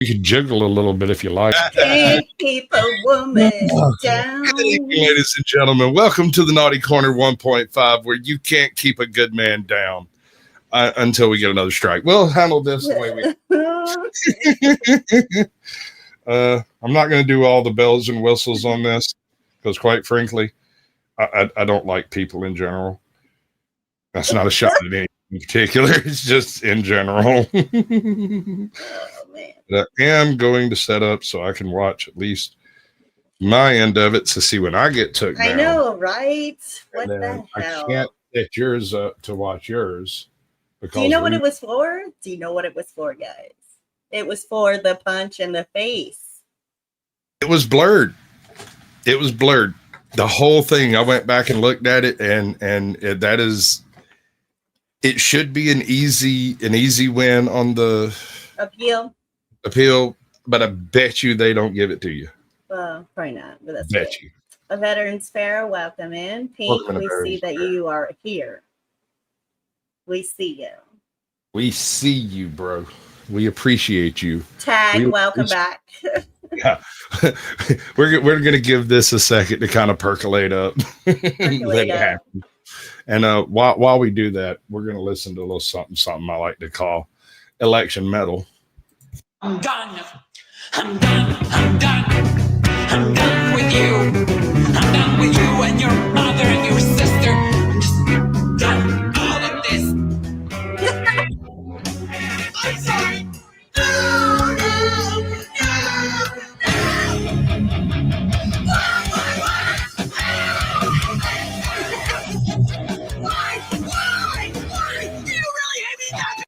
You can jiggle a little bit if you like. Can't keep a woman down. Ladies and gentlemen, welcome to the Naughty Corner 1.5, where you can't keep a good man down until we get another strike. We'll handle this the way we. I'm not going to do all the bells and whistles on this because, quite frankly, I don't like people in general. That's not a shot at anything in particular. It's just in general. I am going to set up so I can watch at least my end of it to see when I get took down. I know, right? What the hell? I can't set yours up to watch yours. Do you know what it was for? Do you know what it was for, guys? It was for the punch in the face. It was blurred. It was blurred. The whole thing. I went back and looked at it, and that is. It should be an easy win on the appeal, but I bet you they don't give it to you. Well, probably not. But that's bet you. A veteran Sparrow, welcome in. Pink, we see that you are here. We see you. We see you, bro. We appreciate you. Tag, welcome back. Yeah, we're gonna give this a second to kind of percolate up. Let it happen. And while we do that, we're gonna listen to a little something I like to call election metal. I'm done. I'm done. I'm done. I'm done with you. I'm done with you and your mother and your sister. I'm just done all of this. I'm sorry. No. Why? Do you really hate me that?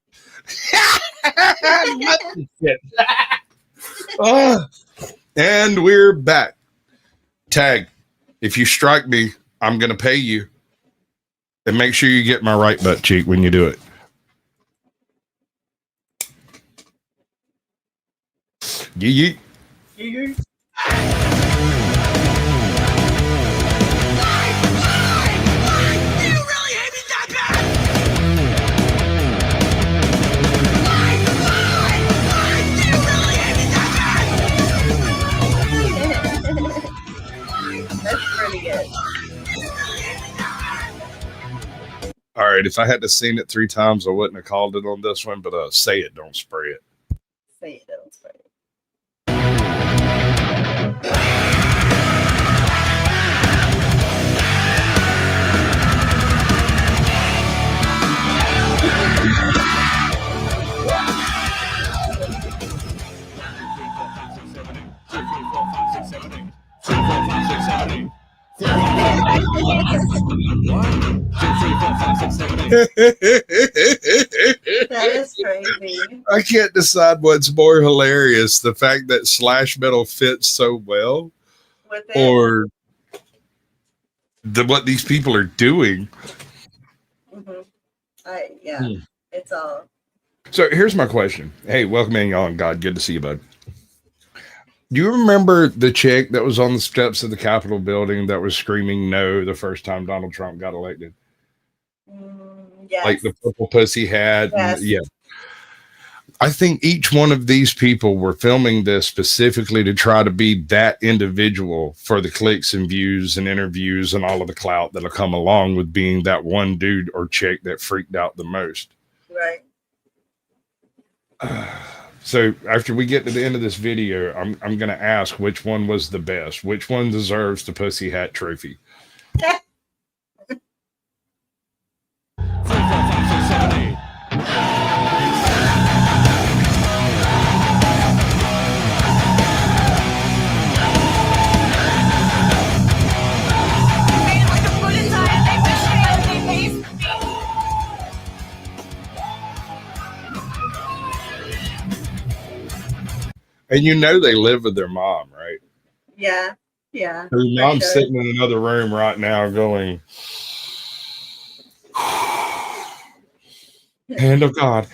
And we're back. Tag, if you strike me, I'm going to pay you. And make sure you get my right butt cheek when you do it. Yeet. Yeet. All right, if I had to sing it 3 times, I wouldn't have called it on this one, but say it, don't spray it. Say it, don't spray it. That is crazy. I can't decide what's more hilarious, the fact that slash metal fits so well or what these people are doing. It's all. So here's my question. Hey, welcome in, y'all, and God, good to see you, bud. Do you remember the chick that was on the steps of the Capitol building that was screaming no the first time Donald Trump got elected? Yes. Like the purple pussy hat. Yes. Yeah. I think each one of these people were filming this specifically to try to be that individual for the clicks and views and interviews and all of the clout that'll come along with being that one dude or chick that freaked out the most. Right. So after we get to the end of this video, I'm going to ask which one was the best. Which one deserves the pussy hat trophy? And you know they live with their mom, right? Yeah, yeah. Her mom's sitting in another room right now going, hand of God,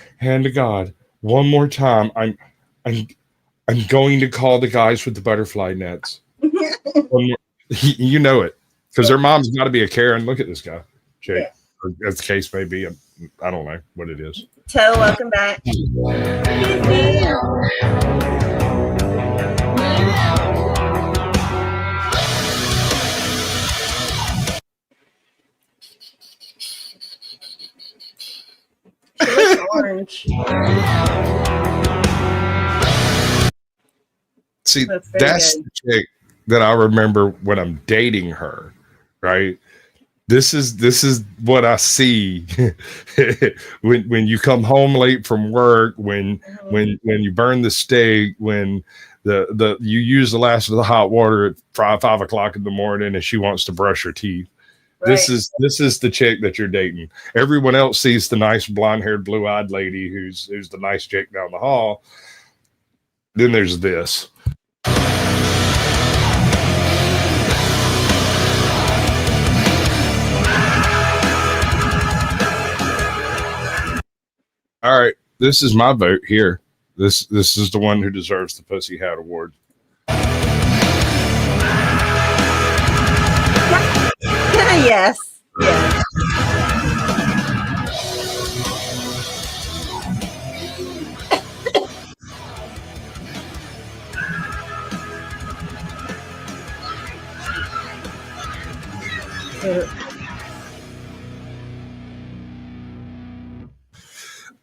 one more time. I'm going to call the guys with the butterfly nets. You know it, because their mom's got to be a Karen. Look at this guy, Jake. Yeah. Or as the case may be, I don't know what it is. Toe, welcome back. bitch. See, that's the chick that I remember when I'm dating her, right? This is what I see when you come home late from work, when you burn the steak, when you use the last of the hot water at 5 o'clock in the morning, and she wants to brush her teeth. Right. This is the chick that you're dating. Everyone else sees the nice blonde-haired, blue-eyed lady who's the nice chick down the hall. Then there's this. All right, this is my vote here. This is the one who deserves the Pussy Hat Award. Yes. Yes.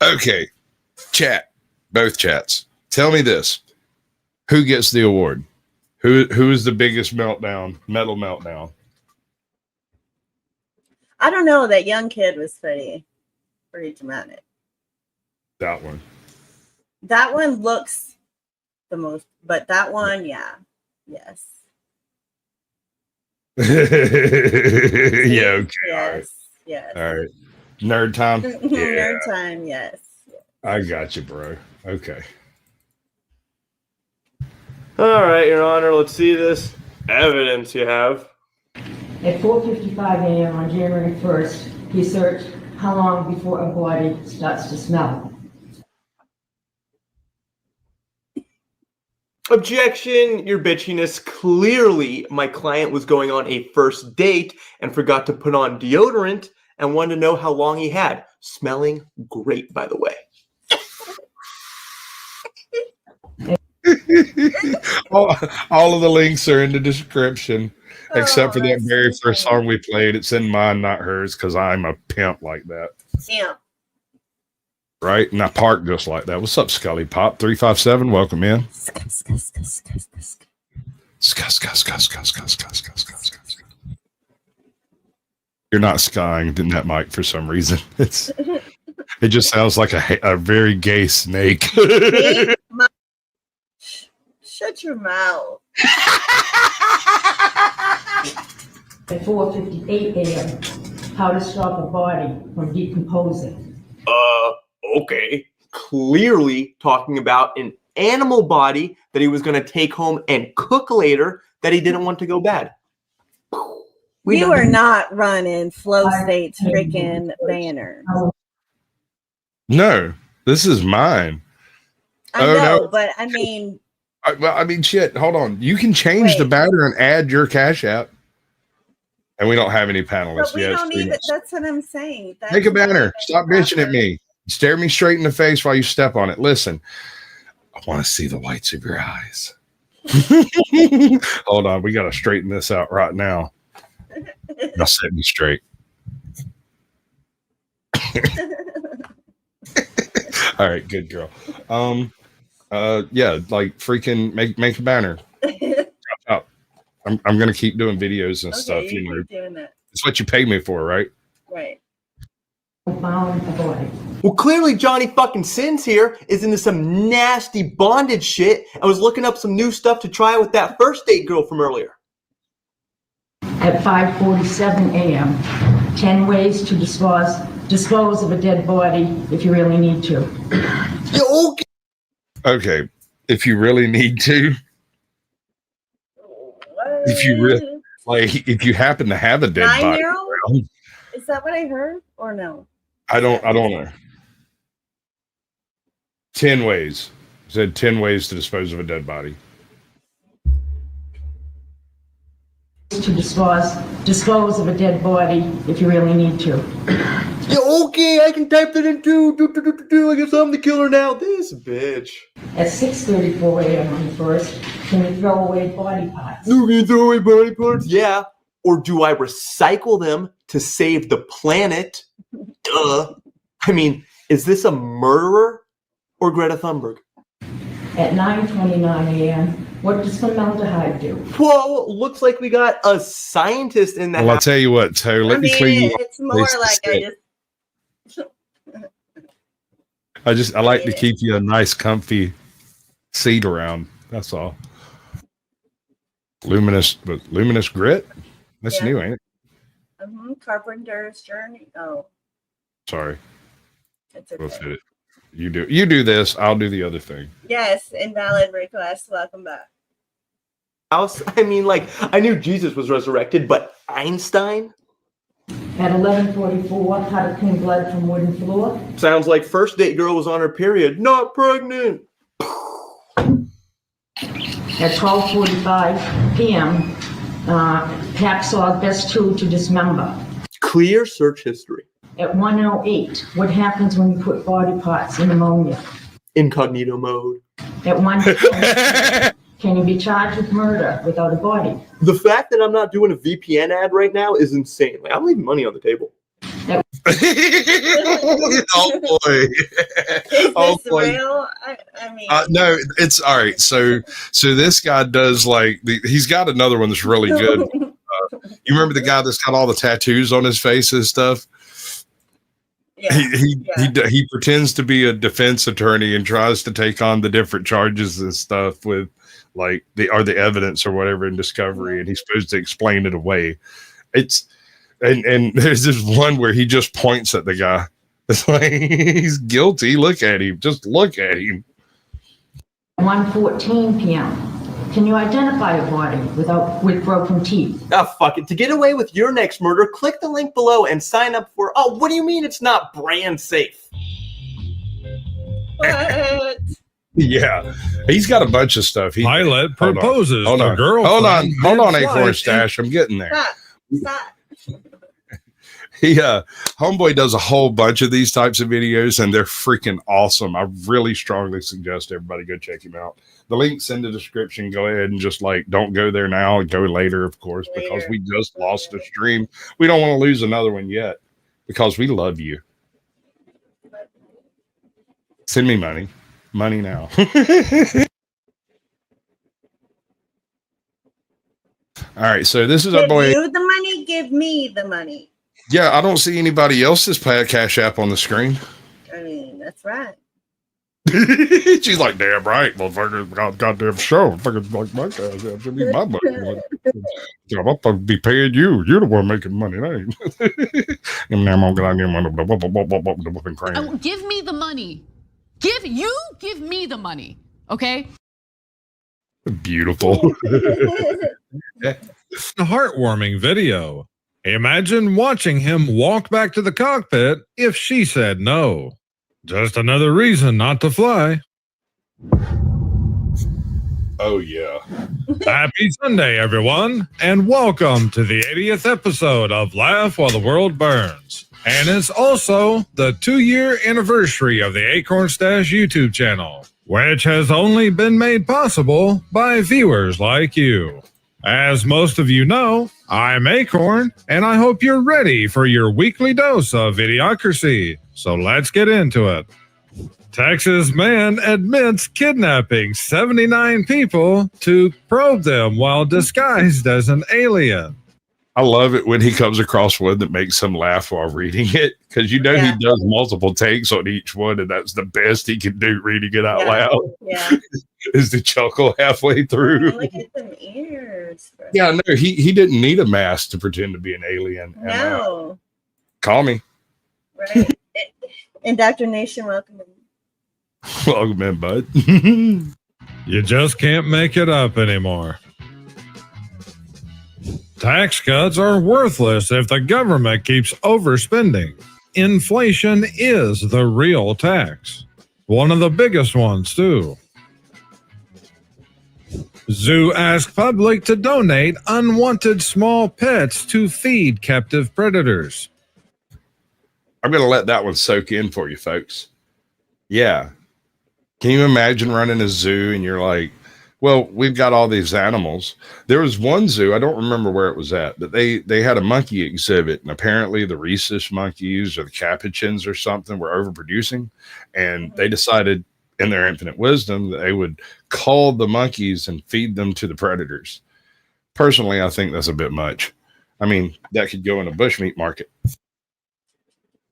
Okay, chat, both chats. Tell me this: who gets the award? Who is the biggest metal meltdown? I don't know. That young kid was pretty dramatic. That one. That one looks the most, but that one, yeah, yes. Yeah. Okay. Yes. Yes. All right. Nerd time. Yeah. Nerd time. Yes. I got you, bro. Okay. All right, Your Honor. Let's see this evidence you have. At 4:55 a.m. on January 1st, he searched how long before a body starts to smell. Objection, your bitchiness. Clearly, my client was going on a first date and forgot to put on deodorant and wanted to know how long he had. Smelling great, by the way. all of the links are in the description, except for that very first song we played. It's in mine, not hers, because I'm a pimp like that. Yeah. Right? And I park just like that. What's up, Scully Pop 357? Welcome in. You're not skying in that mic for some reason. It just sounds like a very gay snake. Shut your mouth. At 4:58 a.m., how to stop a body from decomposing. Okay. Clearly talking about an animal body that he was going to take home and cook later that he didn't want to go bad. You are not running Flow State's freaking banner. No, this is mine. I know, no. But I mean... I mean, shit, hold on. You can change the banner and add your Cash App. And we don't have any panelists yet. Don't even, that's what I'm saying. Make a banner. Stop bitching at me. Stare me straight in the face while you step on it. Listen, I want to see the whites of your eyes. Hold on. We got to straighten this out right now. Now set me straight. All right. Good girl. Yeah, like freaking make a banner. I'm gonna keep doing videos and stuff. You know, it's what you pay me for, right? Right. Well, clearly Johnny fucking Sins here is into some nasty bondage shit. I was looking up some new stuff to try with that first date girl from earlier. At 5:47 a.m., 10 ways to dispose of a dead body if you really need to. Okay. Okay, if you really need to. If you really if you happen to have a dead body around. Is that what I heard or no? I don't know. 10 ways. It said 10 ways to dispose of a dead body. To dispose of a dead body if you really need to. Yeah, okay, I can type that in too. I guess I'm the killer now. This bitch. At 6:34 a.m. on the first, can you throw away body parts? No, can you throw away body parts? Yeah. Or do I recycle them to save the planet? Duh. I mean, Is this a murderer or Greta Thunberg? At 9:29 a.m., what does formaldehyde do? Whoa, looks like we got a scientist in the Well, I'll house. tell you what, Toe. Let me clean you up. It's more like I like to keep you a nice, comfy seat around. That's all. Luminous grit. That's new, ain't it? Carpenter's Journey. Oh, sorry. It's okay. We'll fit it. You do this. I'll do the other thing. Yes, invalid request. Welcome back. I mean, like, I knew Jesus was resurrected, but Einstein? At 11:44, how to clean blood from wooden floor? Sounds like first date girl was on her period, not pregnant. At 12:45 p.m., hacksaw best tool to dismember. Clear search history. At 1:08, what happens when you put body parts in ammonia? Incognito mode. At 1:10, can you be charged with murder without a body? The fact that I'm not doing a VPN ad right now is insane. Like, I'm leaving money on the table. Oh boy! Is this real? I mean, no, it's all right. So this guy does he's got another one that's really good. You remember the guy that's got all the tattoos on his face and stuff? Yeah. He pretends to be a defense attorney and tries to take on the different charges and stuff with the evidence or whatever in discovery, and he's supposed to explain it away. It's and there's this one where he just points at the guy. It's like he's guilty. Look at him. Just look at him. 1:14 p.m. Can you identify a body with broken teeth? Ah, fuck it. To get away with your next murder, click the link below and sign up for. Oh, what do you mean it's not brand safe? what? Yeah, he's got a bunch of stuff. Pilot proposes hold to on. girl. Hold on, Acorn Stash. I'm getting there. Stop. Homeboy does a whole bunch of these types of videos, and they're freaking awesome. I really strongly suggest everybody go check him out. The link's in the description. Go ahead and just don't go there now. Go later, of course, because we just lost a stream. We don't want to lose another one yet because we love you. Send me money. Money now. All right, so this is our boy. Give you the money, give me the money. Yeah, I don't see anybody else's Cash App on the screen. I mean, that's right. She's like, damn right, motherfucker, goddamn show. Fucking like my Cash App should be my money. I'm going to be paying you. You're the one making money. Give me the money. Give me the money. Okay? Beautiful. A heartwarming video. Imagine watching him walk back to the cockpit if she said no. Just another reason not to fly. Oh, yeah. Happy Sunday, everyone, and welcome to the 80th episode of Laugh While the World Burns. And it's also the 2-year anniversary of the Acorn Stash YouTube channel, which has only been made possible by viewers like you. As most of you know, I'm Acorn, and I hope you're ready for your weekly dose of Idiocracy. So let's get into it. Texas man admits kidnapping 79 people to probe them while disguised as an alien. I love it when he comes across one that makes him laugh while reading it, because he does multiple takes on each one, and that's the best he can do reading it out loud. Yeah. Is to chuckle halfway through. Look at them ears. Bro. Yeah, no, he didn't need a mask to pretend to be an alien. No. And, call me. Right. Indoctrination, welcome in. Welcome in, bud. You just can't make it up anymore. Tax cuts are worthless if the government keeps overspending. Inflation is the real tax. One of the biggest ones, too. Zoo asks public to donate unwanted small pets to feed captive predators. I'm going to let that one soak in for you, folks. Yeah. Can you imagine running a zoo and you're like, Well, we've got all these animals. There was one zoo, I don't remember where it was at, but they had a monkey exhibit, and apparently the rhesus monkeys or the capuchins or something were overproducing, and they decided in their infinite wisdom that they would cull the monkeys and feed them to the predators. Personally, I think that's a bit much. I mean, that could go in a bushmeat market.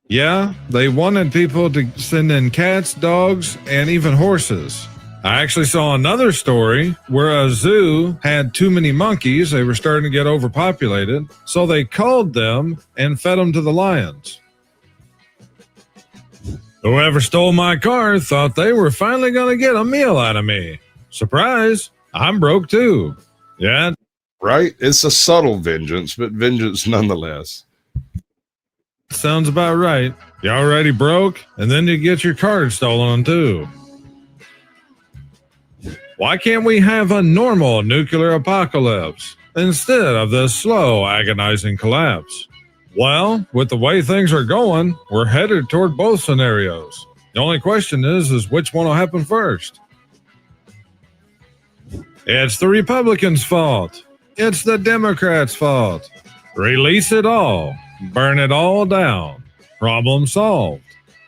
Yeah, they wanted people to send in cats, dogs, and even horses. I actually saw another story where a zoo had too many monkeys. They were starting to get overpopulated, so they culled them and fed them to the lions. Whoever stole my car thought they were finally going to get a meal out of me. Surprise, I'm broke too. Yeah. Right? It's a subtle vengeance, but vengeance nonetheless. Sounds about right. You already broke, and then you get your card stolen too. Why can't we have a normal nuclear apocalypse instead of this slow, agonizing collapse? Well, with the way things are going, we're headed toward both scenarios. The only question is which one will happen first? It's the Republicans' fault. It's the Democrats' fault. Release it all. Burn it all down. Problem solved.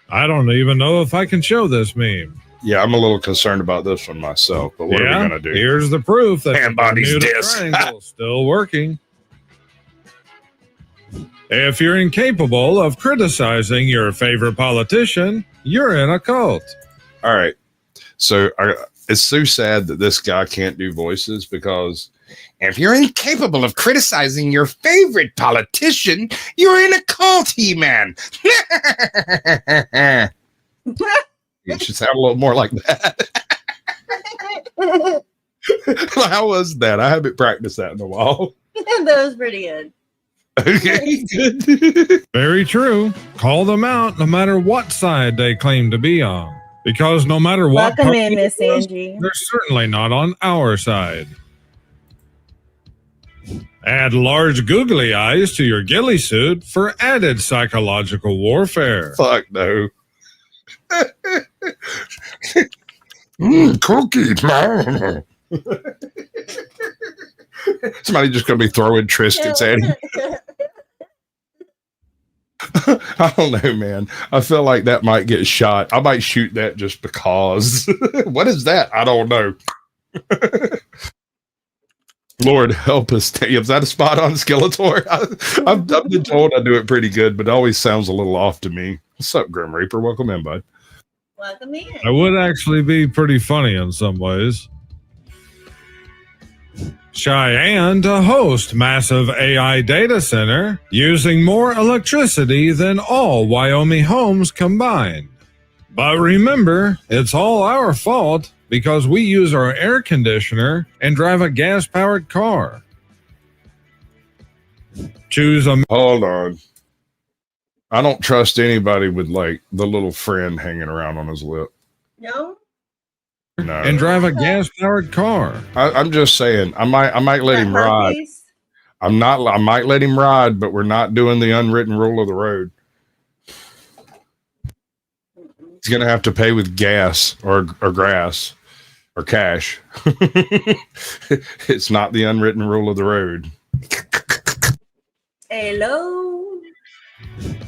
I don't even know if I can show this meme. Yeah, I'm a little concerned about this one myself, but what are we going to do? Here's the proof that the Body's Bermuda disc. Triangle is still working. If you're incapable of criticizing your favorite politician, you're in a cult. All right. So it's so sad that this guy can't do voices, because if you're incapable of criticizing your favorite politician, you're in a cult, He-Man. It should sound a little more like that. How was that? I haven't practiced that in a while. That was pretty good. Okay, good. Very true. Call them out no matter what side they claim to be on. Because no matter what Welcome in, Miss Angie. they're certainly not on our side. Add large googly eyes to your ghillie suit for added psychological warfare. Fuck no. Cookie. Somebody just going to be throwing Tristans at him. I don't know, man. I feel like that might get shot. I might shoot that just because. What is that? I don't know. Lord help us. Is that a spot on Skeletor? I've been told I do it pretty good, but it always sounds a little off to me. What's up, Grim Reaper? Welcome in, bud. Welcome in. It would actually be pretty funny in some ways. Cheyenne to host massive AI data center using more electricity than all Wyoming homes combined. But remember, it's all our fault because we use our air conditioner and drive a gas-powered car. Choose a... Hold on. I don't trust anybody with like the little friend hanging around on his lip. No? No. And drive a gas-powered car. I'm just saying, I might let him ride. I might let him ride, but we're not doing the unwritten rule of the road. He's gonna have to pay with gas or grass or cash. It's not the unwritten rule of the road. Hello.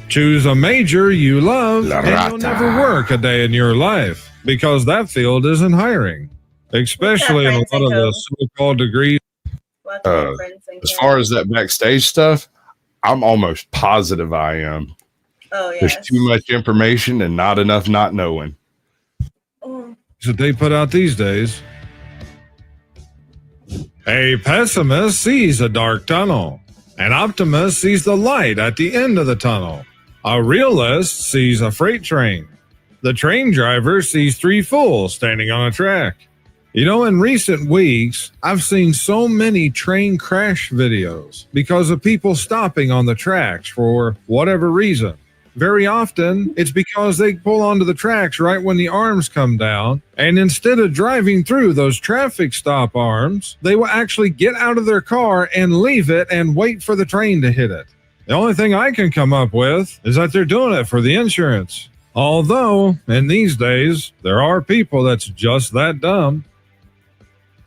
Choose a major you love, and you'll never work a day in your life because that field isn't hiring, especially in a lot of the so-called degrees. As far as that backstage stuff, I'm almost positive I am. Oh, yeah. There's too much information and not enough not knowing. That they put out these days. A pessimist sees a dark tunnel. An optimist sees the light at the end of the tunnel. A realist sees a freight train. The train driver sees three fools standing on a track. You know, in recent weeks, I've seen so many train crash videos because of people stopping on the tracks for whatever reason. Very often, it's because they pull onto the tracks right when the arms come down, and instead of driving through those traffic stop arms, they will actually get out of their car and leave it and wait for the train to hit it. The only thing I can come up with is that they're doing it for the insurance. Although, in these days, there are people that's just that dumb.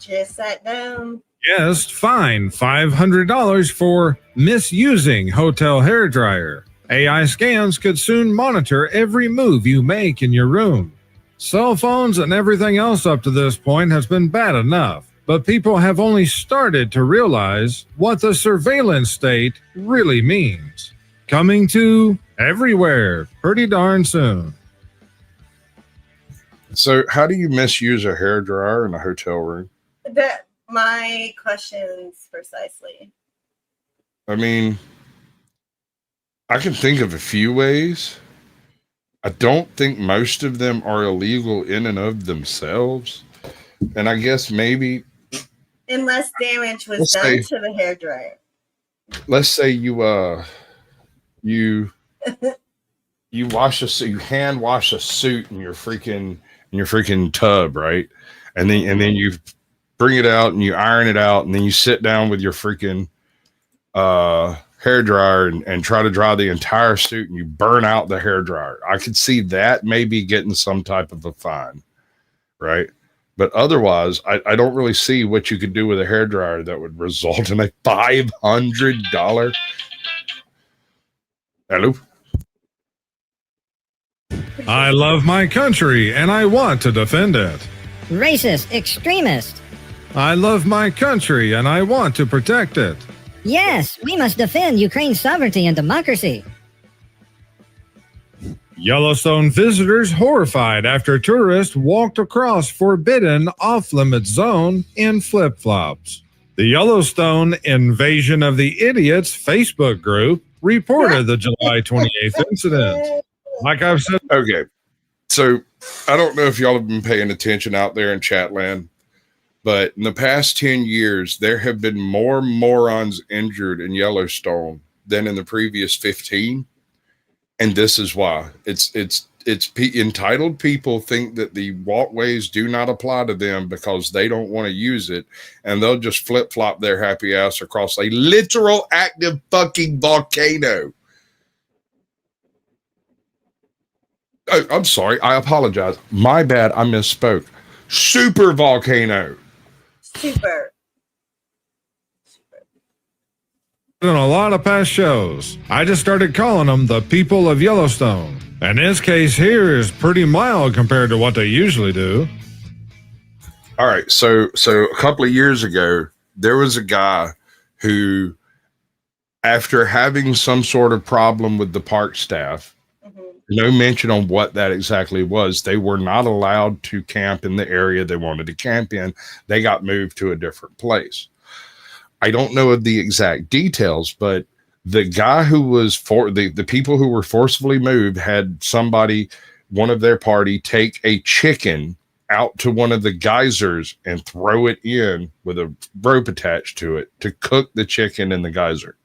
Just sat down. Yes, fine $500 for misusing hotel hairdryer. AI scans could soon monitor every move you make in your room. Cell phones and everything else up to this point has been bad enough, but people have only started to realize what the surveillance state really means. Coming to everywhere pretty darn soon. So how do you misuse a hairdryer in a hotel room? That my questions precisely. I mean, I can think of a few ways. I don't think most of them are illegal in and of themselves. And I guess maybe unless damage was done to the hairdryer. Let's say you hand wash a suit in your freaking tub, right? And then you bring it out and you iron it out, and then you sit down with your freaking hairdryer and try to dry the entire suit, and you burn out the hairdryer. I could see that maybe getting some type of a fine, right? But otherwise, I don't really see what you could do with a hairdryer that would result in a $500. Hello? I love my country and I want to defend it. Racist extremist. I love my country and I want to protect it. Yes, we must defend Ukraine's sovereignty and democracy. Yellowstone visitors horrified after tourists walked across forbidden off-limits zone in flip-flops. The Yellowstone Invasion of the Idiots Facebook group reported the July 28th incident. Like I've said. Okay. So I don't know if y'all have been paying attention out there in Chatland, but in the past 10 years, there have been more morons injured in Yellowstone than in the previous 15. And this is why. Entitled people think that the walkways do not apply to them because they don't want to use it, and they'll just flip-flop their happy ass across a literal active fucking volcano. Oh, I'm sorry. I apologize. My bad. I misspoke. Super volcano. Super. In a lot of past shows, I just started calling them the people of Yellowstone. And this case here is pretty mild compared to what they usually do. All right. So a couple of years ago, there was a guy who, after having some sort of problem with the park staff, no mention on what that exactly was, they were not allowed to camp in the area they wanted to camp in. They got moved to a different place. I don't know of the exact details, but the guy who was the people who were forcibly moved had somebody, one of their party, take a chicken out to one of the geysers and throw it in with a rope attached to it to cook the chicken in the geyser.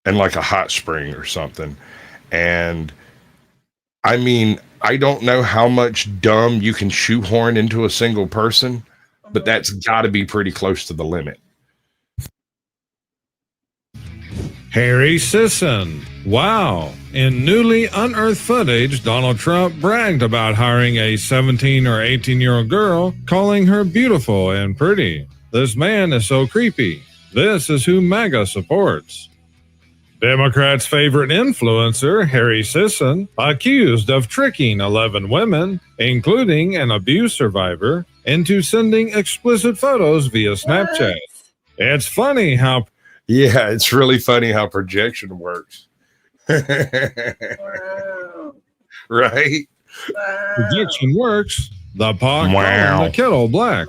And like a hot spring or something. And I mean, I don't know how much dumb you can shoehorn into a single person, but that's got to be pretty close to the limit. Harry Sisson. Wow. In newly unearthed footage, Donald Trump bragged about hiring a 17 or 18-year-old girl, calling her beautiful and pretty. This man is so creepy. This is who MAGA supports. Democrats' favorite influencer, Harry Sisson, accused of tricking 11 women, including an abuse survivor, into sending explicit photos via Snapchat. It's funny how... Yeah, it's really funny how projection works. Wow. Right? Wow. Projection works. The pot Wow. and the kettle black.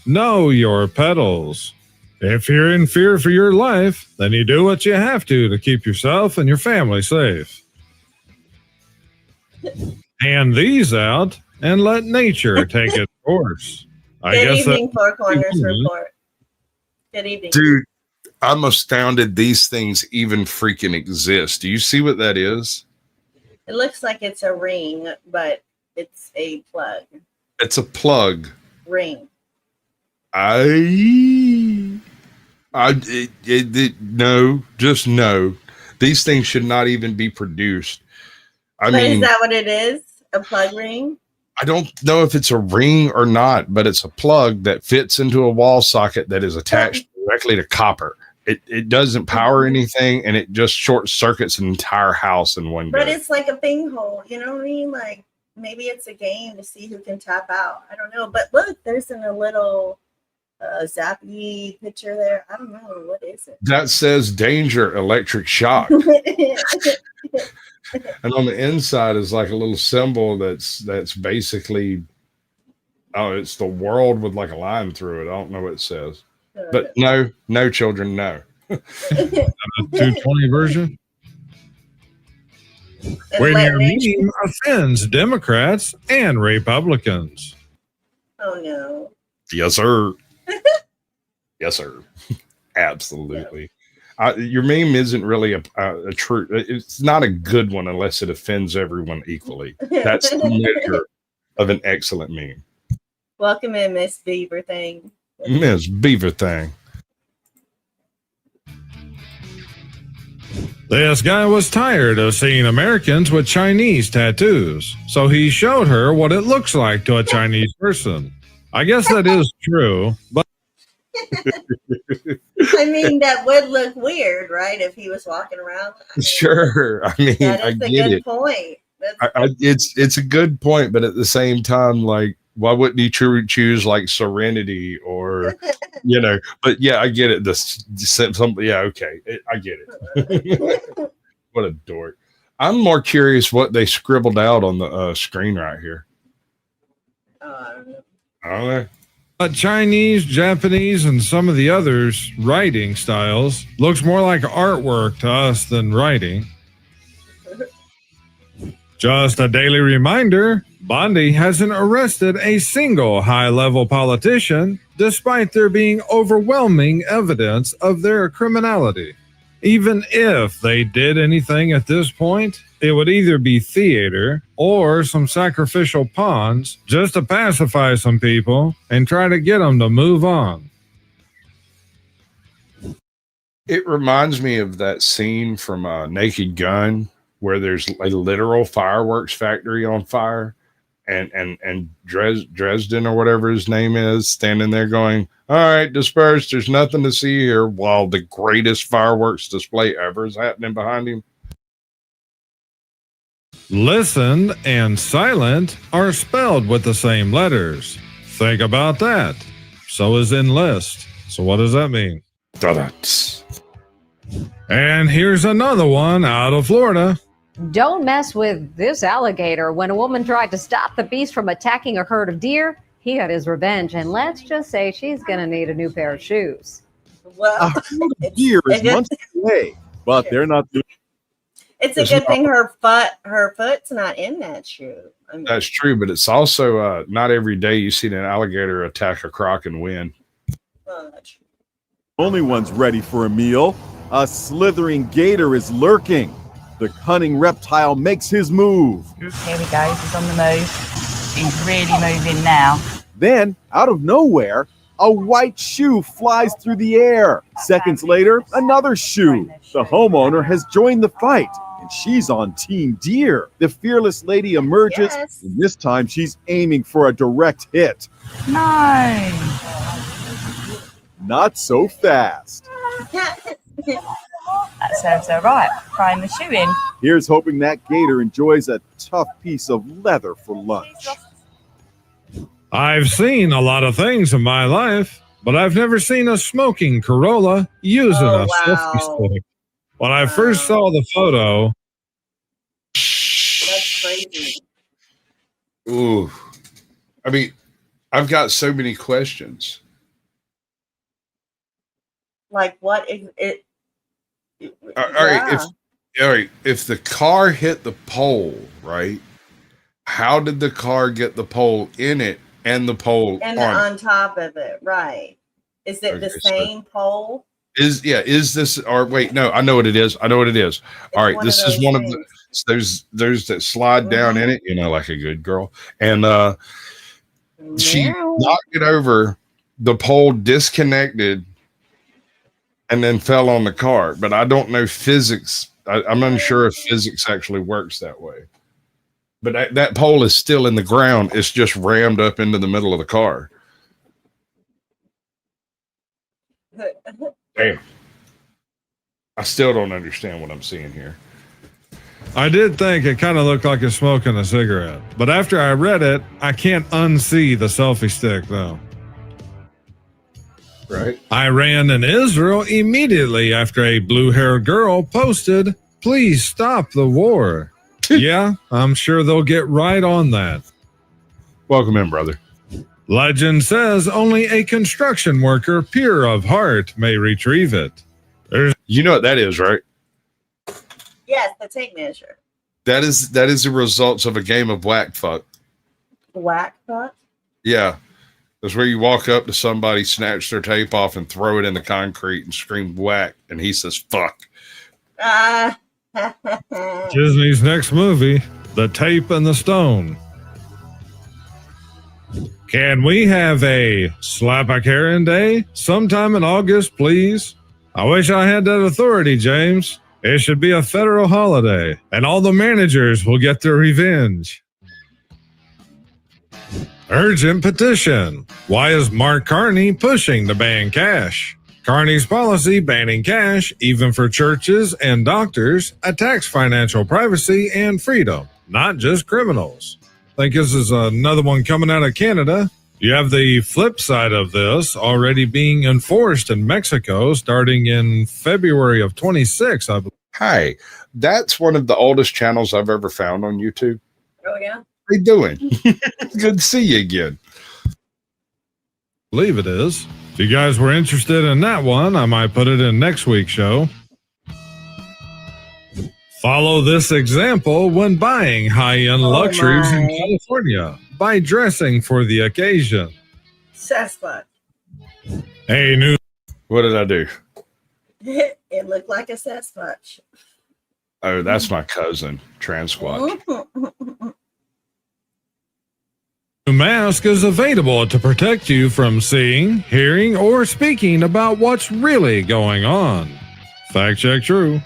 Know your petals. If you're in fear for your life, then you do what you have to keep yourself and your family safe. Hand these out and let nature take its course. Good evening, Four Corners Report. Good evening. Dude, I'm astounded these things even freaking exist. Do you see what that is? It looks like it's a ring, but it's a plug. It's a plug. Ring. No, just no. These things should not even be produced. I mean, is that what it is? A plug ring? I don't know if it's a ring or not, but it's a plug that fits into a wall socket that is attached directly to copper. It doesn't power anything, and it just short circuits an entire house in one go. But it's like a ping hole, you know what I mean? Like maybe it's a game to see who can tap out. I don't know. But look, there's a little zappy picture there. I don't know. What is it? That says danger, electric shock. And on the inside is like a little symbol that's basically, it's the world with like a line through it. I don't know what it says. But no children, no. 220 version. When your meme offends Democrats and Republicans. Oh no. Yes, sir. Yes, sir. Absolutely. Your meme isn't really a true. It's not a good one unless it offends everyone equally. That's the measure of an excellent meme. Welcome in, Miss Beaver Thing. Miss Beaver Thing. This guy was tired of seeing Americans with Chinese tattoos, so he showed her what it looks like to a Chinese person. I guess that is true, but I mean, that would look weird, right? If he was walking around. Sure. I mean, I get it. Point. It's a good point, but at the same time, like, why wouldn't he choose like Serenity or, but yeah, I get it. Okay. I get it. What a dork. I'm more curious what they scribbled out on the screen right here. I don't know. But Chinese, Japanese, and some of the others' writing styles looks more like artwork to us than writing. Just a daily reminder, Bondi hasn't arrested a single high-level politician, despite there being overwhelming evidence of their criminality. Even if they did anything at this point, it would either be theater or some sacrificial pawns just to pacify some people and try to get them to move on. It reminds me of that scene from Naked Gun where there's a literal fireworks factory on fire and Dresden or whatever his name is standing there going, all right, disperse. There's nothing to see here, while the greatest fireworks display ever is happening behind him. Listen and silent are spelled with the same letters. Think about that. So is enlist. So what does that mean? And here's another one out of Florida. Don't mess with this alligator. When a woman tried to stop the beast from attacking a herd of deer, he got his revenge. And let's just say she's going to need a new pair of shoes. Well, a herd of deer is months away, but they're not doing. It's a good thing her foot's not in that shoe. I mean, that's true, but it's also not every day you see an alligator attack a croc and win. Only one's ready for a meal. A slithering gator is lurking. The cunning reptile makes his move. Here he goes, he's on the move. He's really moving now. Then, out of nowhere, a white shoe flies through the air. Seconds later, another shoe. The homeowner has joined the fight, and she's on Team Deer. The fearless lady emerges, and this time she's aiming for a direct hit. No. Not so fast. That serves her right. Trying the shoe in. Here's hoping that gator enjoys a tough piece of leather for lunch. I've seen a lot of things in my life, but I've never seen a smoking Corolla using a selfie stick. When I first saw the photo, that's crazy. Ooh, I mean, I've got so many questions. Like, what is it? All right, if the car hit the pole, right? How did the car get the pole in it and the pole on top of it? Right? Is it the same pole? Is this? Or wait, no, I know what it is. All right, this is one of the there's that slide down in it, like a good girl, and she knocked it over. The pole disconnected. And then fell on the car, but I don't know physics. I'm unsure if physics actually works that way. But that pole is still in the ground. It's just rammed up into the middle of the car. Damn. I still don't understand what I'm seeing here. I did think it kind of looked like it's smoking a cigarette, but after I read it, I can't unsee the selfie stick though. Right. Iran and Israel immediately after a blue-haired girl posted, "Please stop the war." Yeah, I'm sure they'll get right on that. Welcome in, brother. Legend says only a construction worker pure of heart may retrieve it. You know what that is, right? Yes, the tape measure. That is the results of a game of whack fuck. Whack fuck? Yeah. That's where you walk up to somebody, snatch their tape off, and throw it in the concrete and scream whack, and he says fuck. Disney's next movie, The Tape and the Stone. Can we have a slap a Karen day sometime in August, please? I wish I had that authority, James. It should be a federal holiday, and all the managers will get their revenge. Urgent petition. Why is Mark Carney pushing to ban cash? Carney's policy banning cash, even for churches and doctors, attacks financial privacy and freedom, not just criminals. I think this is another one coming out of Canada. You have the flip side of this already being enforced in Mexico starting in February of 26, I believe. Hi, that's one of the oldest channels I've ever found on YouTube. Oh, yeah? How you doing? Good to see you again. Believe it is. If you guys were interested in that one, I might put it in next week's show. Follow this example when buying high-end luxuries in California by dressing for the occasion. Sasquatch. Hey, new. What did I do? It looked like a Sasquatch. Oh, that's my cousin, Transquatch. New mask is available to protect you from seeing, hearing, or speaking about what's really going on. Fact check true.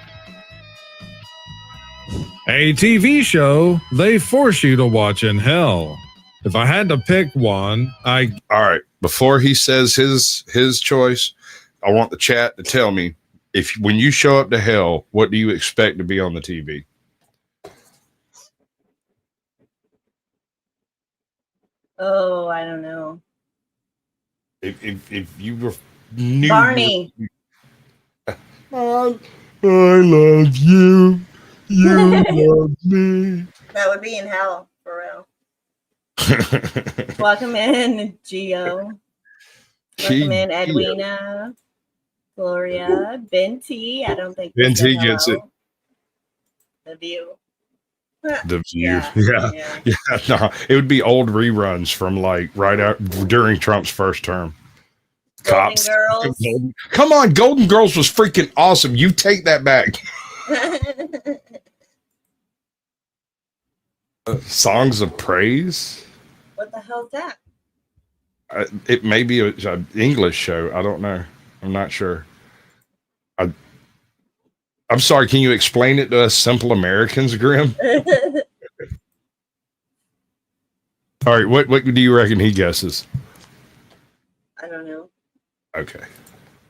A TV show they force you to watch in hell. If I had to pick one, all right, before he says his choice, I want the chat to tell me, if when you show up to hell, what do you expect to be on the TV? Oh, I don't know. If you were new Barney. I love you. You love me. That would be in hell, for real. Welcome in, Gio. Welcome in, Edwina. Gloria. Binti. I don't think Ben T gets it. The View. The View. Yeah. No, it would be old reruns from like right out during Trump's first term. Cops. Girls. Come on, Golden Girls was freaking awesome. You take that back. Songs of Praise. What the hell's that? It may be an English show. I don't know. I'm not sure. I'm sorry. Can you explain it to us simple Americans, Grim? All right. What do you reckon he guesses? I don't know. Okay.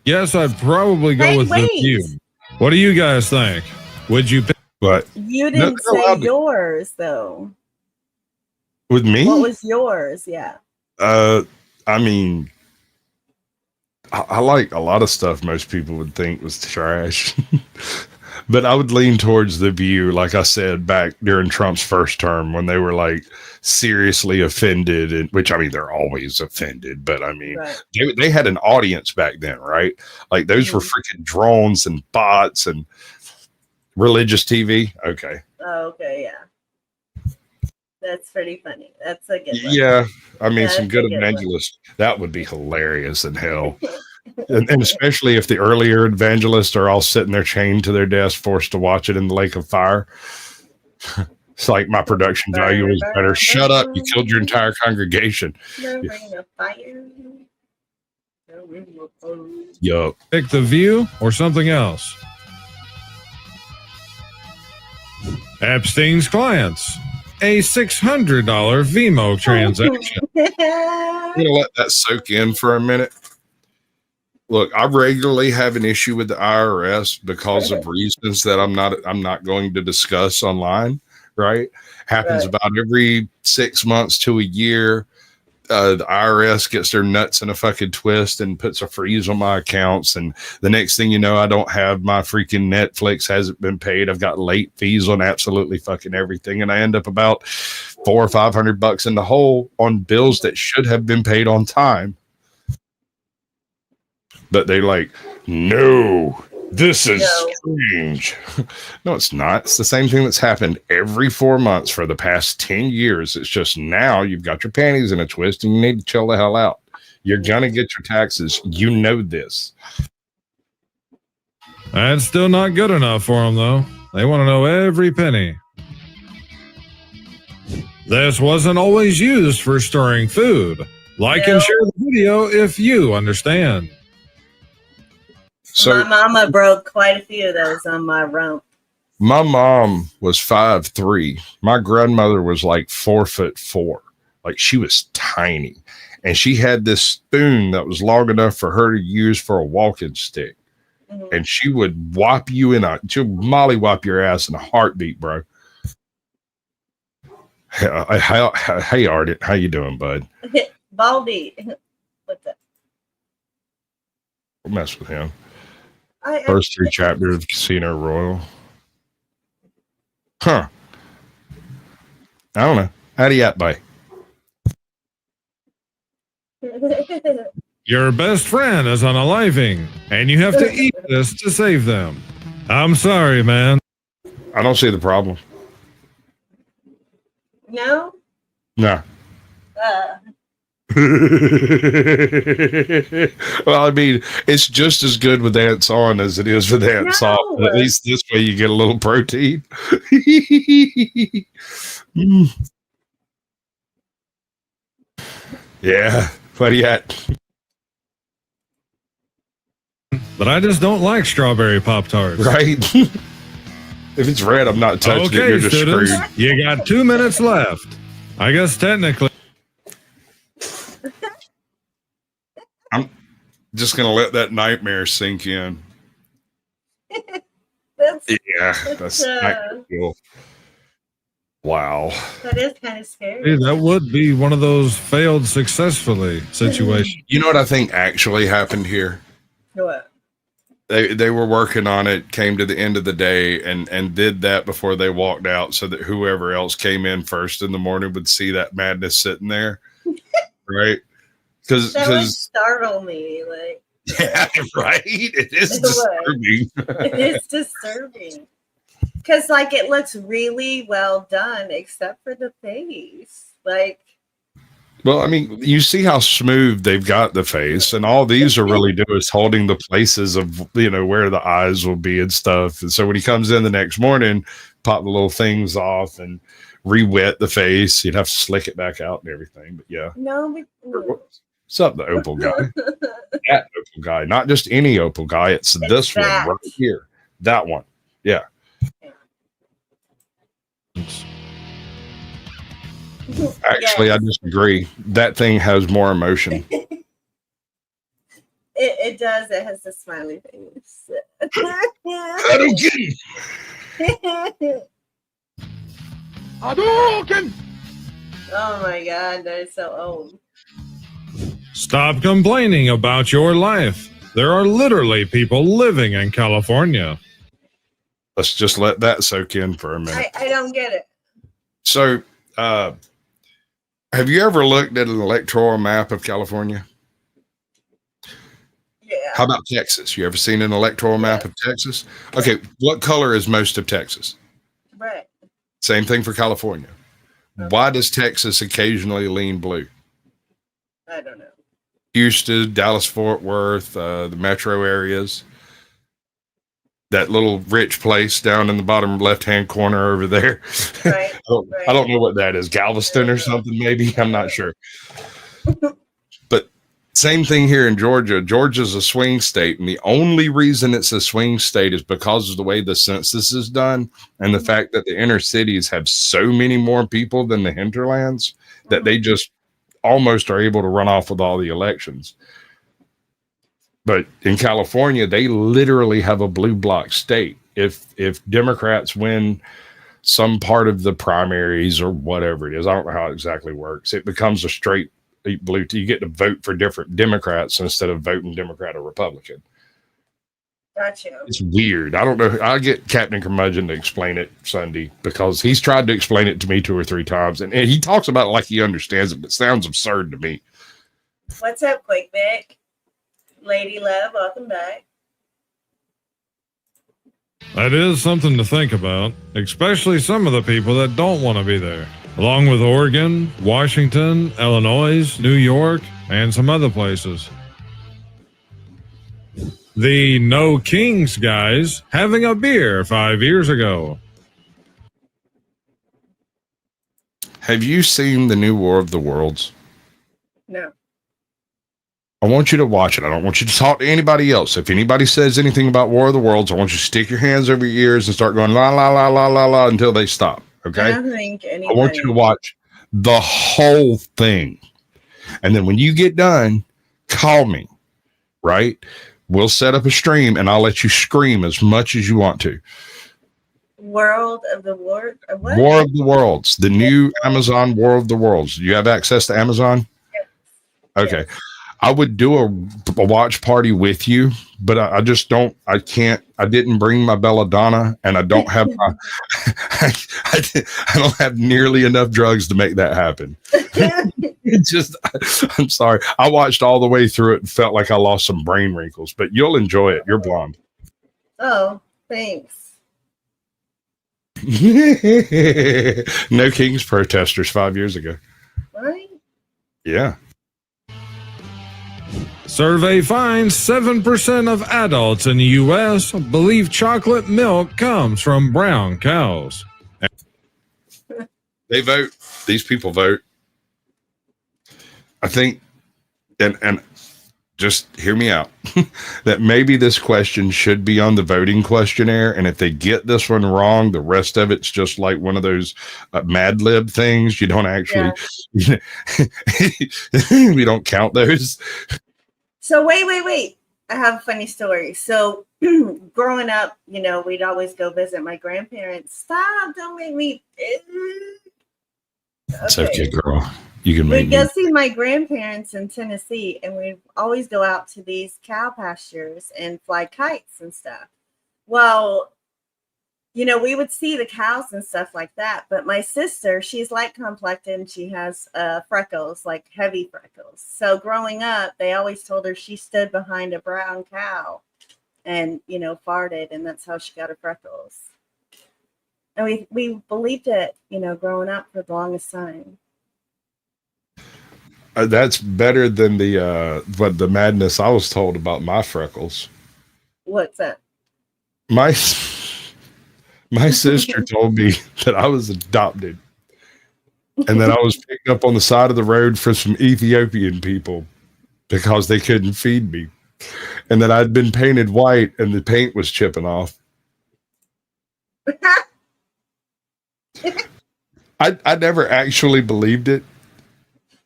Yes, I'd probably go with The View. What do you guys think? Would you pick? But you didn't say yours though. With me? What was yours? Yeah. I mean, I like a lot of stuff most people would think was trash, but I would lean towards The View. Like I said, back during Trump's first term when they were like seriously offended, and which I mean, they're always offended, but I mean, they had an audience back then, right? Like those were freaking drones and bots and religious TV. Okay. Oh, okay. Yeah. That's pretty funny. That's a good one. Yeah. I mean, some good evangelists. That would be hilarious in hell. and especially if the earlier evangelists are all sitting there chained to their desk, forced to watch it in the lake of fire. It's like my production value is better. Shut up. You killed your entire congregation. Yup. Pick The View or something else. Epstein's clients. a $600 Vimo transaction. I'm gonna let that soak in for a minute. Look, I regularly have an issue with the IRS because of reasons that I'm not going to discuss online. Right? Happens about every 6 months to a year. The IRS gets their nuts in a fucking twist and puts a freeze on my accounts. And the next thing you know, I don't have my freaking Netflix hasn't been paid. I've got late fees on absolutely fucking everything. And I end up about $400 or $500 in the hole on bills that should have been paid on time. But they like, no, this is strange. No, it's not. It's the same thing that's happened every 4 months for the past 10 years. It's just now you've got your panties in a twist and you need to chill the hell out. You're going to get your taxes. You know this. That's still not good enough for them, though. They want to know every penny. This wasn't always used for storing food. Like and share the video if you understand. So, my mama broke quite a few of those on my rump. My mom was 5'3". My grandmother was like 4'4". Like she was tiny. And she had this spoon that was long enough for her to use for a walking stick. Mm-hmm. And she would she'll mollywop your ass in a heartbeat, bro. Hey, Ardent, how you doing, bud? Baldy. What's that? We'll mess with him. First 3 chapters of Casino Royale. Huh. I don't know. How do you at, buddy? Your best friend is unaliving, and you have to eat this to save them. I'm sorry, man. I don't see the problem. No? No. Well, I mean, it's just as good with ants on as it is with ants off. At least this way you get a little protein. Yeah, what do you at? But I just don't like strawberry Pop-Tarts. Right? If it's red, I'm not touching it. You're just students, screwed. You got 2 minutes left. I guess technically. I'm just going to let that nightmare sink in. That's cool. Wow. That is kind of scary. That would be one of those failed successfully situations. You know what I think actually happened here? What? They were working on it, came to the end of the day, and did that before they walked out so that whoever else came in first in the morning would see that madness sitting there. Right? Because that would startle me. Like, yeah, right? It is disturbing. It is disturbing. Because, like, it looks really well done, except for the face. Like, well, I mean, you see how smooth they've got the face, and all these are really doing is holding the places of, where the eyes will be and stuff. And so when he comes in the next morning, pop the little things off and re-wet the face. You'd have to slick it back out and everything. But yeah. No. What's up, the opal guy? That opal guy, not just any opal guy. It's this one right here. That one. Yeah. Actually, I disagree. That thing has more emotion. It does. It has a smiley face. I don't get it. Hadouken! Oh my God, that is so old. Stop complaining about your life. There are literally people living in California. Let's just let that soak in for a minute. I don't get it. So, have you ever looked at an electoral map of California? Yeah. How about Texas? You ever seen an electoral map of Texas? Okay, what color is most of Texas? Red. Same thing for California. Okay. Why does Texas occasionally lean blue? I don't know. Houston, Dallas-Fort Worth, the metro areas. That little rich place down in the bottom left-hand corner over there. Right. I don't know what that is. Galveston or something, maybe. I'm not sure. But Same thing here in Georgia. Georgia's a swing state, and the only reason it's a swing state is because of the way the census is done and the fact that the inner cities have so many more people than the hinterlands that they just almost are able to run off with all the elections. But in California, they literally have a blue bloc state. If Democrats win some part of the primaries or whatever it is, I don't know how it exactly works, it becomes a straight blue. You get to vote for different Democrats instead of voting Democrat or Republican. Gotcha. It's weird. I don't know. I'll get Captain Curmudgeon to explain it Sunday because he's tried to explain it to me 2 or 3 times, and he talks about it like he understands it, but it sounds absurd to me. What's up, Quick Vic? Lady Love, welcome back. That is something to think about, especially some of the people that don't want to be there, along with Oregon, Washington, Illinois, New York, and some other places. The No Kings guys having a beer 5 years ago. Have you seen the new War of the Worlds? No. I want you to watch it. I don't want you to talk to anybody else. If anybody says anything about War of the Worlds, I want you to stick your hands over your ears and start going la la la la la la until they stop. Okay? I don't think anybody... I want you to watch the whole thing. And then when you get done, call me. Right? We'll set up a stream and I'll let you scream as much as you want to. World of the War? What? War of the Worlds. The new Amazon War of the Worlds. Do you have access to Amazon? Yes. Okay. Yes. I would do a watch party with you, but I just don't, I can't, I didn't bring my belladonna and I don't have my, I don't have nearly enough drugs to make that happen. I'm sorry. I watched all the way through it and felt like I lost some brain wrinkles, but you'll enjoy it. You're blonde. Oh, thanks. No Kings protesters 5 years ago. Right? Yeah. Survey finds 7% of adults in the U.S. believe chocolate milk comes from brown cows. They vote. These people vote. I think, and just hear me out, that maybe this question should be on the voting questionnaire. And if they get this one wrong, the rest of it's just like one of those Mad Lib things. You don't actually, we don't count those. So wait. I have a funny story. So growing up, you know, we'd always go visit my grandparents. Stop, don't make me. It's okay, girl. You can make We'd go see my grandparents in Tennessee, and we'd always go out to these cow pastures and fly kites and stuff. Well, you know, we would see the cows and stuff like that. But my sister, she's light complected and she has freckles, like heavy freckles. So growing up, they always told her she stood behind a brown cow and, you know, farted. And that's how she got her freckles. And we believed it, you know, growing up for the longest time. That's better than the madness I was told about my freckles. What's that? My sister told me that I was adopted and that I was picked up on the side of the road for some Ethiopian people because they couldn't feed me, and that I'd been painted white and the paint was chipping off. I never actually believed it,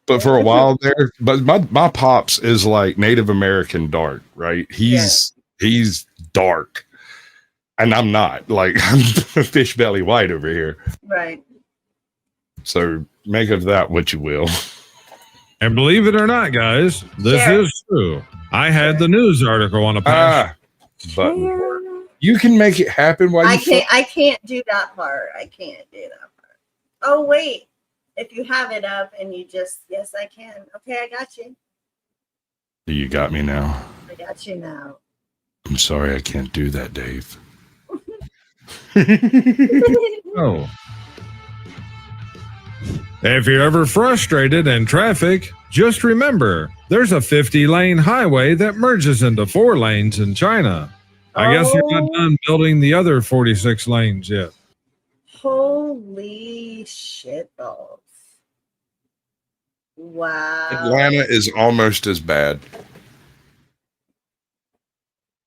but for a while there, but my pops is like Native American dark, right? He's dark. And I'm not, like, I'm fish belly white over here. Right. So make of that what you will. And believe it or not, guys, this is true. I had the news article on a page. Button. You can make it happen while I can't do that part. I can't do that part. Oh, wait. If you have it up and you just, yes, I can. Okay, I got you. You got me now. I got you now. I'm sorry I can't do that, Dave. Oh. If you're ever frustrated in traffic, just remember there's a 50-lane highway that merges into 4 lanes in China. I guess you're not done building the other 46 lanes yet. Holy shit balls. Wow. Atlanta is almost as bad.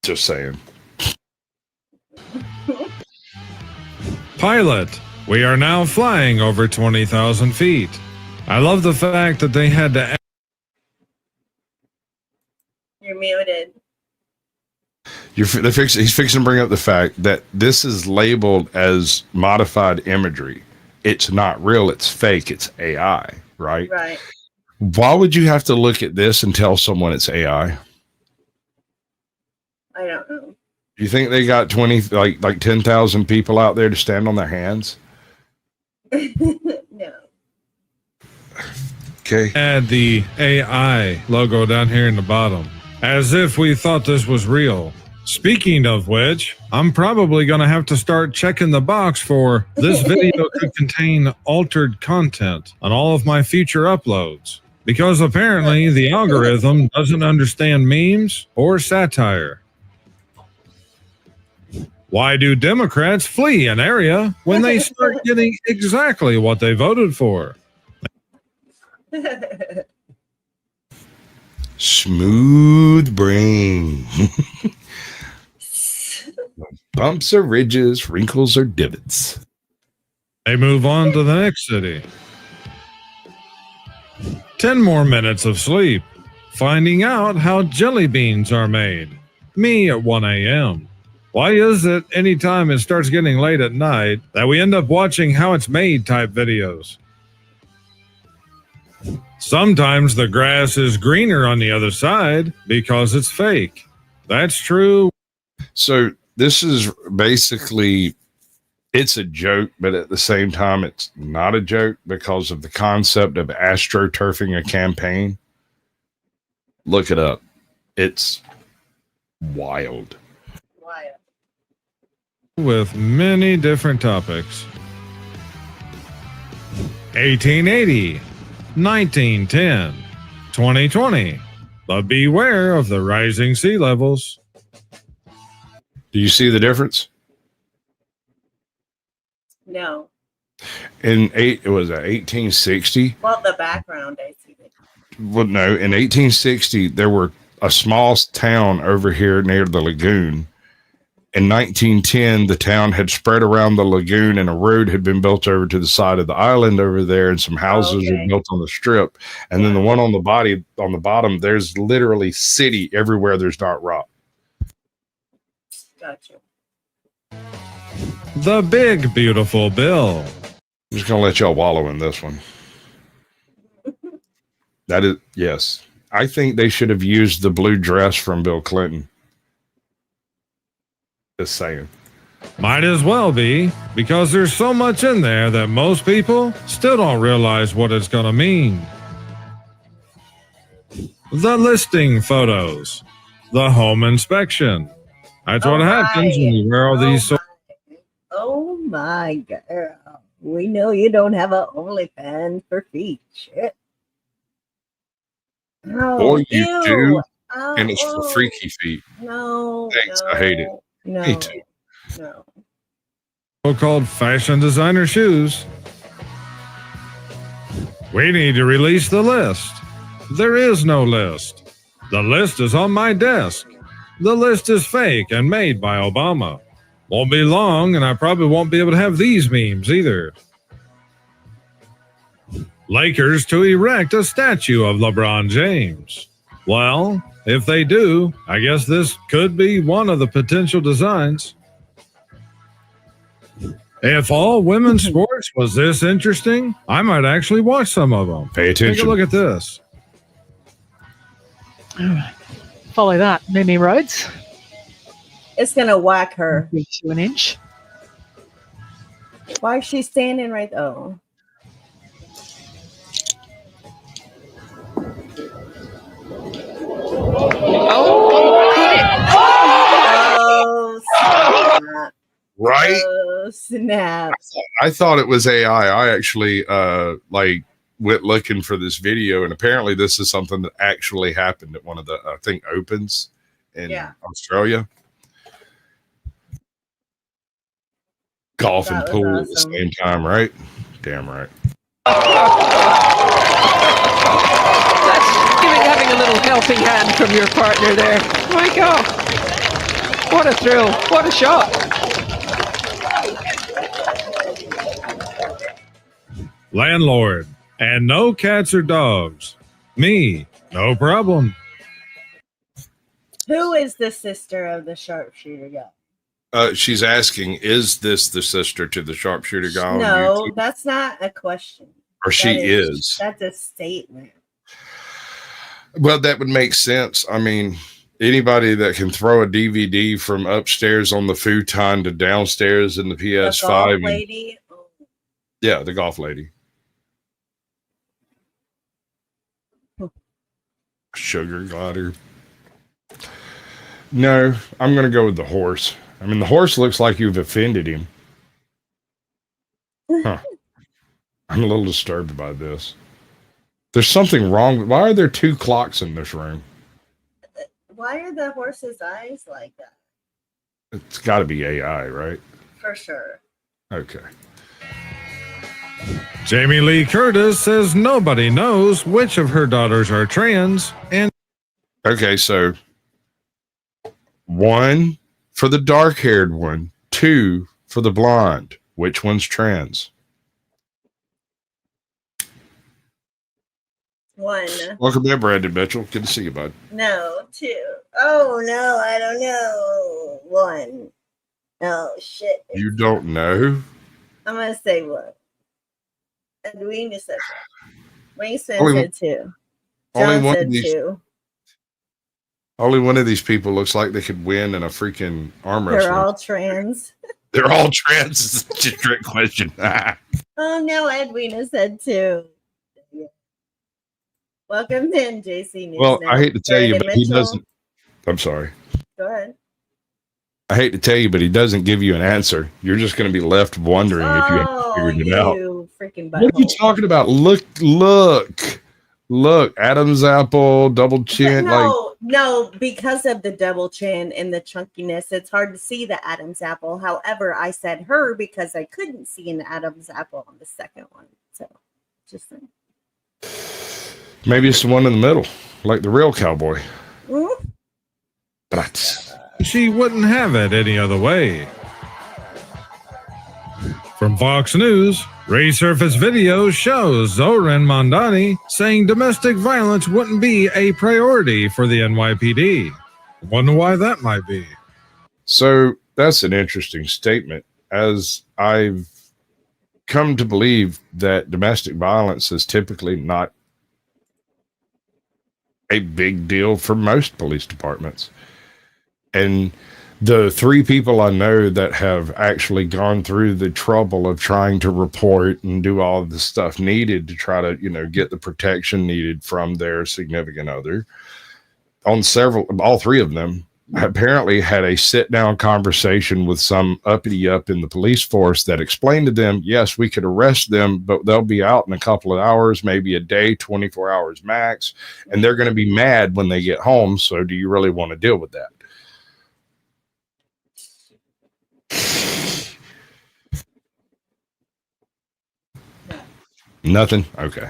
Just saying. Pilot, we are now flying over 20,000 feet. I love the fact that they had to. You're muted. He's fixing to bring up the fact that this is labeled as modified imagery. It's not real. It's fake. It's AI, right? Right. Why would you have to look at this and tell someone it's AI? I don't know. You think they got 10,000 people out there to stand on their hands? No. Okay. Add the AI logo down here in the bottom, as if we thought this was real. Speaking of which, I'm probably going to have to start checking the box for this video could contain altered content on all of my future uploads, because apparently the algorithm doesn't understand memes or satire. Why do Democrats flee an area when they start getting exactly what they voted for? Smooth brain. Bumps or ridges, wrinkles or divots. They move on to the next city. 10 more minutes of sleep, finding out how jelly beans are made. Me at 1 a.m. Why is it anytime it starts getting late at night that we end up watching how it's made type videos? Sometimes the grass is greener on the other side because it's fake. That's true. So this is basically, it's a joke, but at the same time, it's not a joke because of the concept of astroturfing a campaign. Look it up. It's wild. With many different topics. 1880, 1910, 2020, but beware of the rising sea levels. Do you see the difference? No. It was 1860. Well, the background, I see. Well, no, in 1860, there were a small town over here near the lagoon. In 1910, the town had spread around the lagoon and a road had been built over to the side of the island over there, and some houses were built on the strip. And then the one on the bottom, there's literally city everywhere there's not rock. Gotcha. The big, beautiful bill. I'm just going to let y'all wallow in this one. That is, yes. I think they should have used the blue dress from Bill Clinton. Just saying. Might as well be, because there's so much in there that most people still don't realize what it's going to mean. The listing photos. The home inspection. That's what happens when you wear all these. Oh my girl. We know you don't have a OnlyFans for feet. Shit. Or you do, and it's for freaky feet. No. Thanks, I hate it. No. Me too. No. So-called fashion designer shoes. We need to release the list. There is no list. The list is on my desk. The list is fake and made by Obama. Won't be long, and I probably won't be able to have these memes either. Lakers to erect a statue of LeBron James. Well, if they do, I guess this could be one of the potential designs. If all women's sports was this interesting, I might actually watch some of them. Pay attention. Take a look at this. All right. Follow that, Mimi Rhodes. It's going to whack her. To an inch. Why is she standing right there? Oh. Oh, snap. Right? Oh, snap. I thought it was AI. I actually went looking for this video, and apparently this is something that actually happened at one of the I think Opens in Australia. Golf and pool at the same time, right? Damn right. That's having a little helping hand from your partner there. My God. What a thrill. What a shot. Landlord, and no cats or dogs. Me, no problem. Who is the sister of the sharpshooter guy? She's asking, is this the sister to the sharpshooter guy on No, YouTube? that's not a question. Or she is. That's a statement. Well, that would make sense. I mean, anybody that can throw a DVD from upstairs on the futon to downstairs in the PS5. The golf lady? Yeah, the golf lady. Sugar glider. No, I'm going to go with the horse. I mean, the horse looks like you've offended him. Huh. I'm a little disturbed by this. There's something wrong. Why are there two clocks in this room? Why are the horse's eyes like that? It's got to be AI, right? For sure. Okay. Jamie Lee Curtis says nobody knows which of her daughters are trans. And okay, so 1 for the dark-haired one, 2 for the blonde. Which one's trans? 1. Welcome in, Brandon Mitchell. Good to see you, bud. No, 2. Oh no, I don't know. 1. Oh shit. You don't know? I'm gonna say 1. Edwina said 1. Wingston said 2. Only John one said of these. 2. Only one of these people looks like they could win in a freaking arm wrestle. They're all trans. They're all trans. It's just a trick question. Oh no, Edwina said 2. Welcome in, JC News. Well, Now. I hate to tell you, Brandon but he Mitchell. doesn't. I'm sorry. Go ahead. I hate to tell you, but he doesn't give you an answer. You're just going to be left wondering if you have figured it out. You freaking What are you talking about? Look, Adam's apple, double chin. No, because of the double chin and the chunkiness, it's hard to see the Adam's apple. However, I said her because I couldn't see an Adam's apple on the second one. So, just saying. Maybe it's the one in the middle, like the real cowboy. Mm-hmm. But she wouldn't have it any other way. From Fox News, resurfaced video shows Zoran Mondani saying domestic violence wouldn't be a priority for the NYPD. Wonder why that might be. So that's an interesting statement, as I've come to believe that domestic violence is typically not a big deal for most police departments. And the 3 people I know that have actually gone through the trouble of trying to report and do all of the stuff needed to try to, get the protection needed from their significant other, all 3 of them apparently had a sit-down conversation with some uppity up in the police force that explained to them, yes, we could arrest them, but they'll be out in a couple of hours, maybe a day, 24 hours max, and they're going to be mad when they get home. So do you really want to deal with that? Nothing? Okay.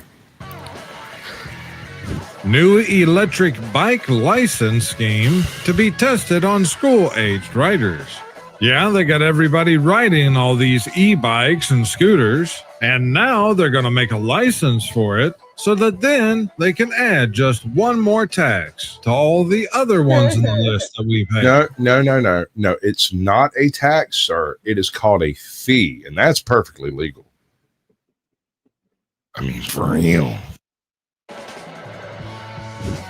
New electric bike license scheme to be tested on school-aged riders. Yeah, they got everybody riding all these e-bikes and scooters, and now they're going to make a license for it so that then they can add just one more tax to all the other ones in the list that we've had. No. It's not a tax, sir. It is called a fee, and that's perfectly legal. I mean, for real.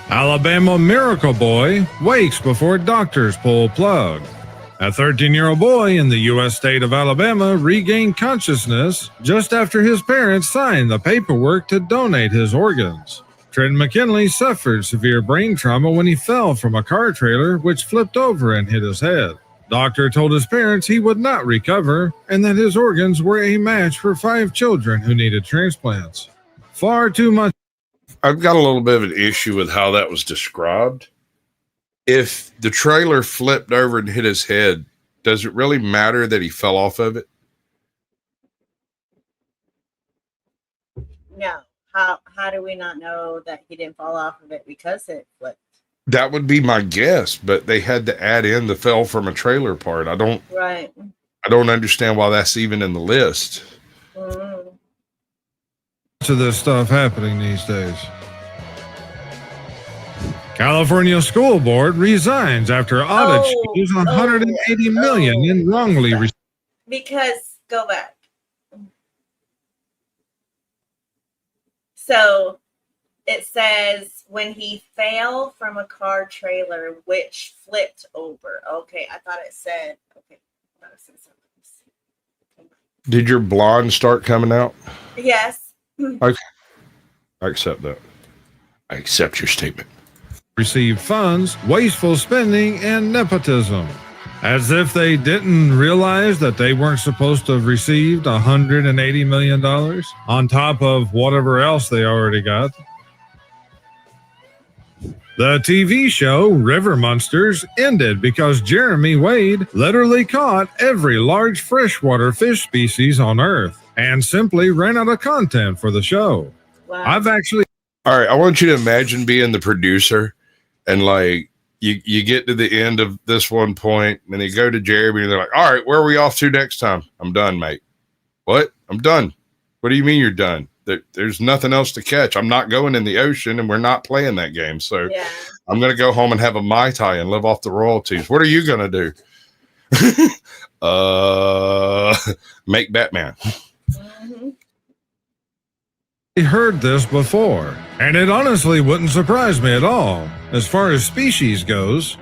Alabama miracle boy wakes before doctors pull plug. A 13-year-old boy in the U.S. state of Alabama regained consciousness just after his parents signed the paperwork to donate his organs. Trenton McKinley suffered severe brain trauma when he fell from a car trailer which flipped over and hit his head. Doctor told his parents he would not recover and that his organs were a match for 5 children who needed transplants. Far too much. I've got a little bit of an issue with how that was described. If the trailer flipped over and hit his head, does it really matter that he fell off of it? No. How do we not know that he didn't fall off of it because it flipped? That would be my guess, but they had to add in the fell from a trailer part. I don't understand why that's even in the list. To this stuff happening these days. California School Board resigns after audit shows $180 million in wrongly received. Because go back. So it says when he fell from a car trailer which flipped over. Okay, I thought it said something. Did your blonde start coming out? Yes. Okay. I accept that. I accept your statement. Received funds, wasteful spending, and nepotism. As if they didn't realize that they weren't supposed to have received $180 million on top of whatever else they already got. The TV show River Monsters ended because Jeremy Wade literally caught every large freshwater fish species on Earth and simply ran out of content for the show. Wow. All right, I want you to imagine being the producer and like you get to the end of this one point and they go to Jeremy and they're like, all right, where are we off to next time? I'm done, mate. What? I'm done. What do you mean you're done? There's nothing else to catch. I'm not going in the ocean and we're not playing that game. So I'm going to go home and have a Mai Tai and live off the royalties. What are you going to do? Make Batman. Heard this before, and it honestly wouldn't surprise me at all. As far as species goes,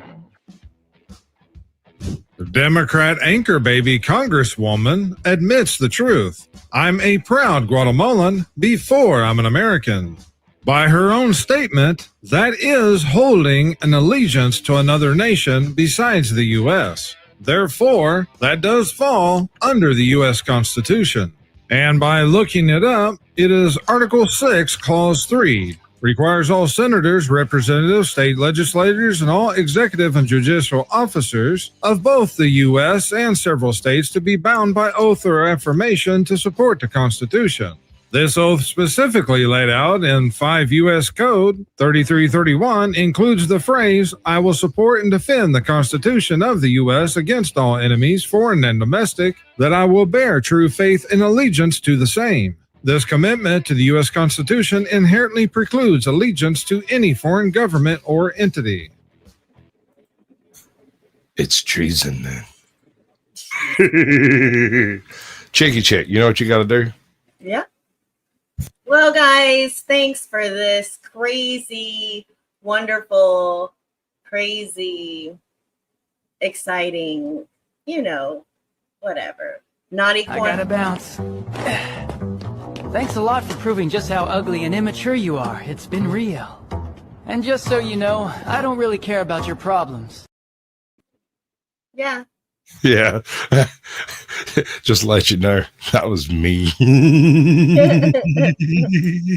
the Democrat anchor baby congresswoman admits the truth. I'm a proud Guatemalan before I'm an American. By her own statement, that is holding an allegiance to another nation besides the U.S. Therefore, that does fall under the U.S. Constitution. And by looking it up, it is Article 6, Clause 3, requires all senators, representatives, state legislators, and all executive and judicial officers of both the U.S. and several states to be bound by oath or affirmation to support the Constitution. This oath specifically laid out in 5 U.S. Code 3331 includes the phrase, I will support and defend the Constitution of the U.S. against all enemies, foreign and domestic, that I will bear true faith and allegiance to the same. This commitment to the U.S. Constitution inherently precludes allegiance to any foreign government or entity. It's treason, then. Cheeky chick, you know what you got to do? Yeah. Well, guys, thanks for this crazy, wonderful, crazy, exciting, whatever. Naughty corn. I gotta bounce. Thanks a lot for proving just how ugly and immature you are. It's been real. And just so you know, I don't really care about your problems. Yeah. Yeah. Just let you know, that was me.